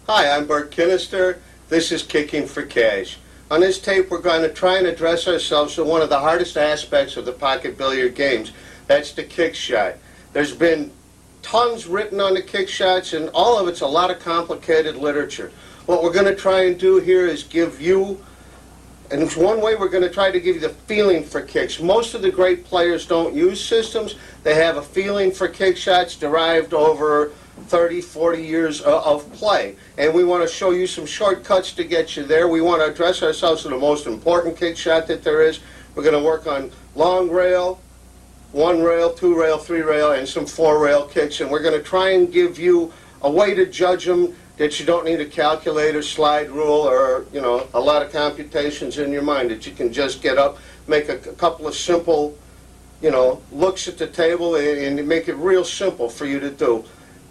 Hi, I'm Bert Kinnister. This is Kicking for Cash. On this tape, we're going to try and address ourselves to one of the hardest aspects of the pocket billiard games. That's the kick shot. There's been tons written on the kick shots, and all of it's a lot of complicated literature. What we're going to try and do here is give you, and it's one way we're going to try to give you the feeling for kicks. Most of the great players don't use systems. They have a feeling for kick shots derived over 30, 40 years of play. And we want to show you some shortcuts to get you there. We want to address ourselves to the most important kick shot that there is. We're going to work on long rail, 1 rail, 2 rail, 3 rail, and some 4 rail kicks. And we're going to try and give you a way to judge them that you don't need a calculator, slide rule, or a lot of computations in your mind, that you can just get up, make a couple of simple looks at the table and make it real simple for you to do.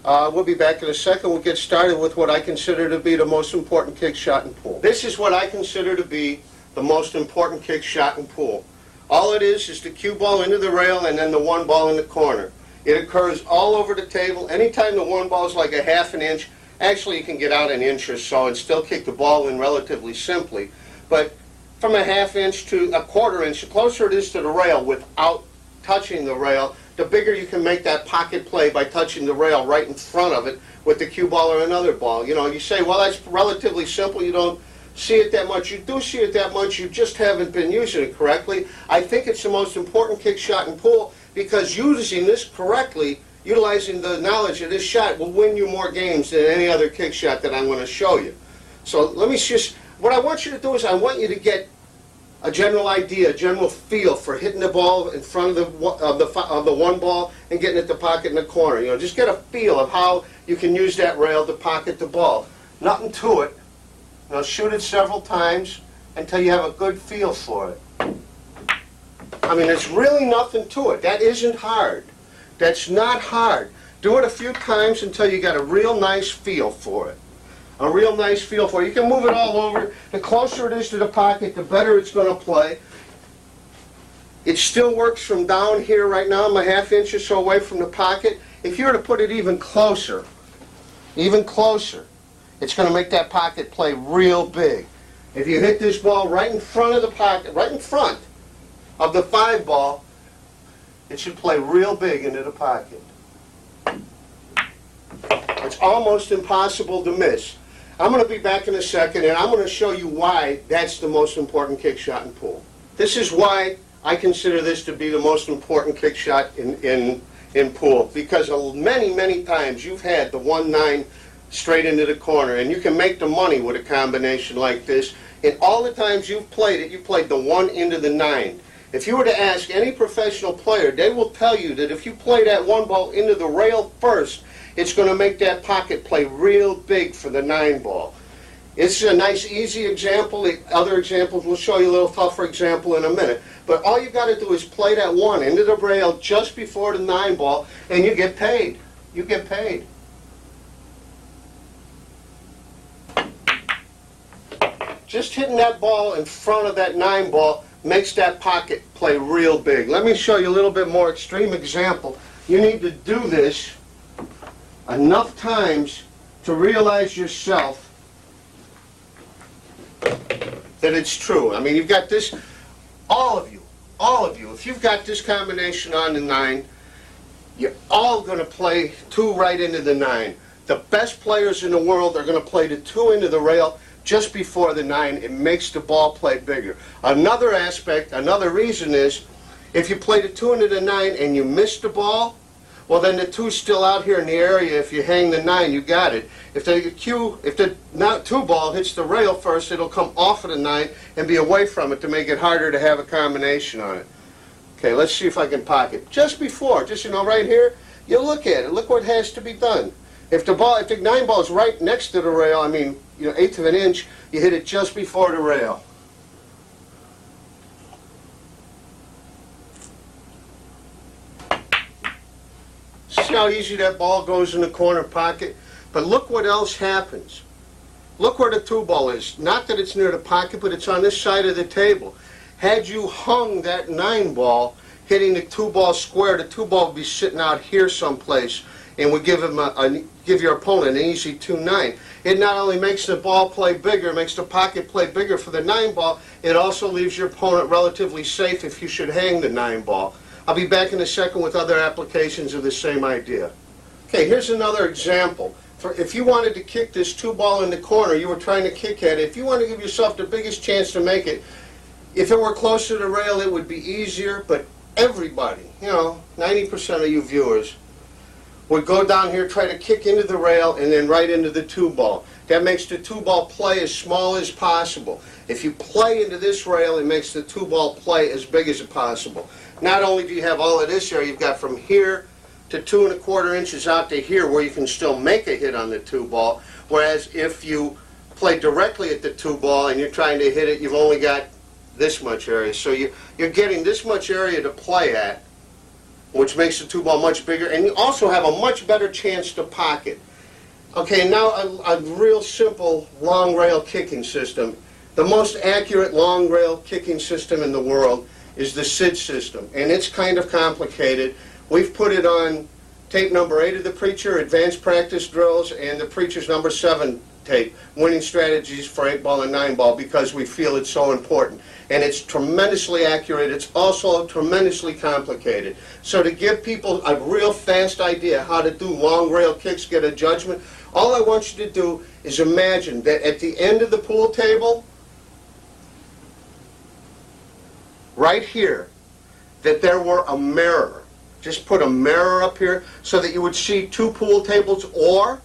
We'll be back in a second. We'll get started with what I consider to be the most important kick shot in pool. This is what I consider to be the most important kick shot in pool. All it is the cue ball into the rail and then the 1 ball in the corner. It occurs all over the table. Anytime the 1 ball is like a half an inch, actually you can get out an inch or so and still kick the ball in relatively simply. But from a half inch to a quarter inch, the closer it is to the rail without touching the rail, the bigger you can make that pocket play by touching the rail right in front of it with the cue ball or another ball. You say, well, that's relatively simple. You don't see it that much. You do see it that much. You just haven't been using it correctly. I think it's the most important kick shot in pool because using this correctly, utilizing the knowledge of this shot, will win you more games than any other kick shot that I'm going to show you. So let me just, what I want you to do is I want you to get a general idea, a general feel for hitting the ball in front of the 1 ball and getting it to pocket in the corner. Just get a feel of how you can use that rail to pocket the ball. Nothing to it. Shoot it several times until you have a good feel for it. I mean, there's really nothing to it. That isn't hard. That's not hard. Do it a few times until you got a real nice feel for it. A real nice feel for it. You can move it all over. The closer it is to the pocket, the better it's going to play. It still works from down here right now. I'm a half inch or so away from the pocket. If you were to put it even closer, it's going to make that pocket play real big. If you hit this ball right in front of the pocket, right in front of the 5 ball, it should play real big into the pocket. It's almost impossible to miss. I'm going to be back in a second, and I'm going to show you why that's the most important kick shot in pool. This is why I consider this to be the most important kick shot in pool, because many, many times you've had the 1-9 straight into the corner, and you can make the money with a combination like this. And all the times you've played it, you played the 1 into the 9. If you were to ask any professional player, they will tell you that if you play that 1 ball into the rail first, it's going to make that pocket play real big for the 9 ball. It's a nice, easy example. The other examples will show you a little tougher example in a minute. But all you've got to do is play that 1 into the rail just before the 9 ball, and you get paid. You get paid. Just hitting that ball in front of that 9 ball makes that pocket play real big. Let me show you a little bit more extreme example. You need to do this enough times to realize yourself that it's true. I mean, you've got this, all of you, if you've got this combination on the 9, you're all going to play 2 right into the 9. The best players in the world are going to play the 2 into the rail just before the 9. It makes the ball play bigger. Another aspect, another reason is, if you play the 2 into the 9 and you miss the ball, well, then the 2's still out here in the area. If you hang the 9, you got it. If the 2 ball hits the rail first, it'll come off of the 9 and be away from it to make it harder to have a combination on it. Okay, let's see if I can pocket. Just before, right here, you look at it. Look what has to be done. If the 9 ball is right next to the rail, I mean, 1/8 of an inch, you hit it just before the rail. See how easy that ball goes in the corner pocket? But look what else happens. Look where the 2 ball is. Not that it's near the pocket, but it's on this side of the table. Had you hung that 9 ball, hitting the 2 ball square, the 2 ball would be sitting out here someplace. and would give give your opponent an easy 2-9. It not only makes the ball play bigger, makes the pocket play bigger for the 9 ball, it also leaves your opponent relatively safe if you should hang the 9 ball. I'll be back in a second with other applications of the same idea. Okay, here's another example. If you wanted to kick this 2 ball in the corner, you were trying to kick at it, if you want to give yourself the biggest chance to make it, if it were closer to the rail it would be easier, but everybody, 90% of you viewers, would go down here, try to kick into the rail, and then right into the 2 ball. That makes the 2 ball play as small as possible. If you play into this rail, it makes the 2 ball play as big as possible. Not only do you have all of this area, you've got from here to 2 1/4 inches out to here where you can still make a hit on the 2 ball, whereas if you play directly at the 2 ball and you're trying to hit it, you've only got this much area. So you're getting this much area to play at, which makes the 2 ball much bigger, and you also have a much better chance to pocket. Okay, now a real simple long rail kicking system. The most accurate long rail kicking system in the world is the SID system, and it's kind of complicated. We've put it on tape number 8 of the Preacher, Advanced Practice Drills, and the Preacher's number 7 tape, Winning Strategies for 8 ball and 9 ball, because we feel it's so important. And it's tremendously accurate. It's also tremendously complicated. So to give people a real fast idea how to do long rail kicks, get a judgment, all I want you to do is imagine that at the end of the pool table, right here, that there were a mirror. Just put a mirror up here so that you would see 2 pool tables, or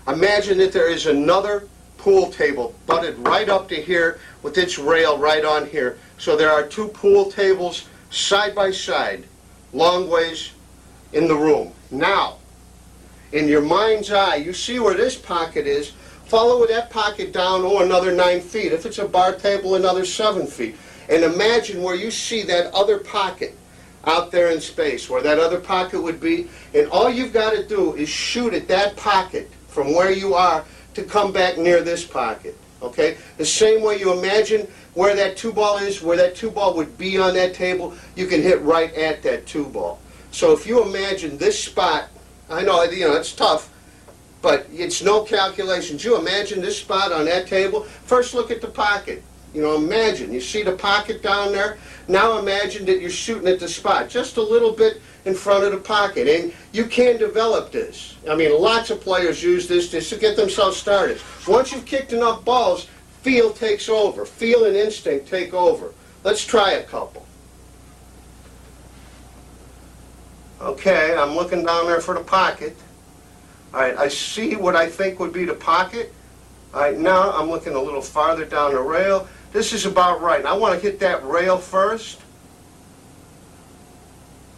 imagine that there is another pool table butted right up to here with its rail right on here. So there are 2 pool tables side by side, long ways in the room. Now, in your mind's eye, you see where this pocket is. Follow that pocket down, another 9 feet. If it's a bar table, another 7 feet. And imagine where you see that other pocket out there in space, where that other pocket would be, and all you've got to do is shoot at that pocket from where you are to come back near this pocket. Okay? The same way you imagine where that 2 ball is, where that 2 ball would be on that table, you can hit right at that 2 ball. So if you imagine this spot, I know, it's tough, but it's no calculations. You imagine this spot on that table. First look at the pocket. Imagine, you see the pocket down there? Now imagine that you're shooting at the spot, just a little bit in front of the pocket. And you can develop this. I mean, lots of players use this just to get themselves started. Once you've kicked enough balls, feel takes over. Feel and instinct take over. Let's try a couple. Okay, I'm looking down there for the pocket. All right, I see what I think would be the pocket. All right, now I'm looking a little farther down the rail. This is about right. I want to hit that rail first.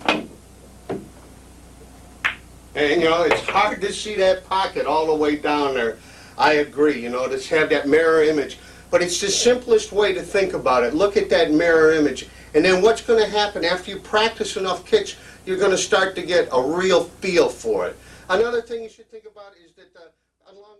And it's hard to see that pocket all the way down there. I agree, to have that mirror image. But it's the simplest way to think about it. Look at that mirror image. And then what's going to happen after you practice enough kicks, you're going to start to get a real feel for it. Another thing you should think about is that on long